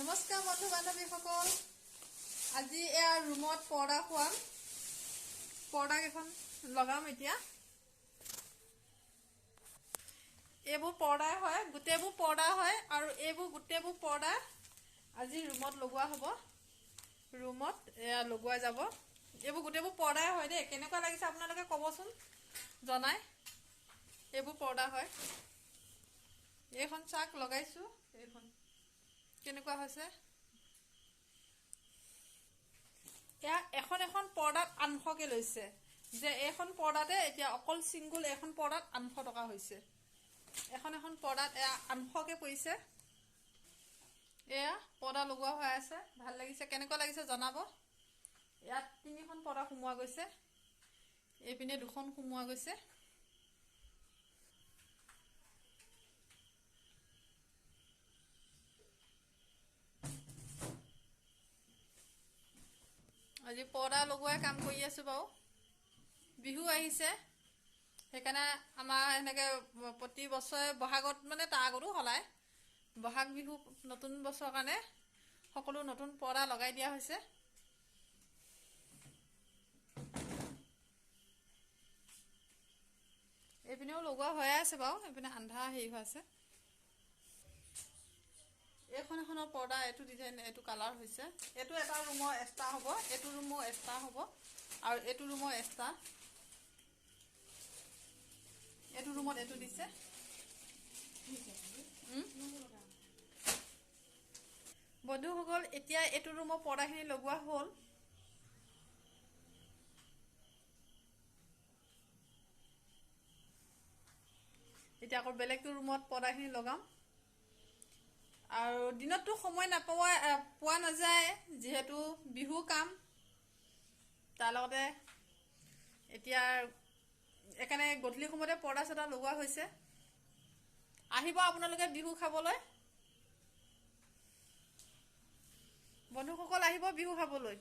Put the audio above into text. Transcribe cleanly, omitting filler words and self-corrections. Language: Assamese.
নমস্কাৰ বন্ধু বান্ধৱীসকল, আজি এয়া ৰুমত পৰ্দা খুৱাম। পৰ্দা কেইখন লগাম এতিয়া। এইবোৰ পৰ্দাই হয়, গোটেইবোৰ পৰ্দা হয় আৰু এইবোৰ গোটেইবোৰ পৰ্দা আজি ৰুমত লগোৱা হ'ব। ৰুমত এয়া লগোৱা যাব। এইবোৰ গোটেইবোৰ পৰ্দাই হয় দেই। কেনেকুৱা লাগিছে আপোনালোকে ক'বচোন, জনাই। এইবোৰ পৰ্দা হয়। এইখন চাক লগাইছোঁ, এইখন কেনেকুৱা হৈছে। এয়া এখন এখন পৰ্দাত 800কে লৈছে। যে এইখন পৰ্দাতে এতিয়া অকল ছিংগুল এখন পৰ্দাত 800 টকা হৈছে। এখন এখন পৰ্দাত এয়া 800কে পৰিছে। এয়া পৰ্দা লগোৱা হৈ আছে, ভাল লাগিছে। কেনেকুৱা লাগিছে জনাব। ইয়াত 3খন পৰ্দা সোমোৱা গৈছে, এইপিনে 2খন সোমোৱা গৈছে। আজি পৰ্দা লগোৱাই কাম কৰি আছোঁ বাৰু। বিহু আহিছে, সেইকাৰণে আমাৰ এনেকৈ প্ৰতি বছৰে বহাগত মানে তাৰ আগতো সলায়। বহাগ বিহু নতুন বছৰৰ কাৰণে সকলো নতুন পৰ্দা লগাই দিয়া হৈছে। এইপিনেও লগোৱা হৈয়ে আছে বাৰু, এইপিনে আন্ধা হেৰি হৈ আছে। এইখন এখনৰ পৰ্দা এইটো ডিজাইন, এইটো কালাৰ হৈছে। এইটো এটা ৰুমৰ এক্সট্ৰা হ'ব, এইটো ৰুমৰ এক্সট্ৰা হ'ব আৰু এইটো ৰুমৰ এক্সট্ৰা। এইটো ৰুমত এইটো দিছে। বন্ধুসকল, এতিয়া এইটো ৰুমৰ পৰ্দাখিনি লগোৱা হ'ল। এতিয়া আকৌ বেলেগটো ৰুমত পৰ্দাখিনি লগাম। আৰু দিনততো সময় পোৱা নাযায়, যিহেতু বিহু কাম। তাৰ লগতে এতিয়া সেইকাৰণে গধূলি সময়তে পৰ্দা চৰ্দা লগোৱা হৈছে। আহিব আপোনালোকে বিহু খাবলৈ। বন্ধুসকল আহিব বিহু খাবলৈ।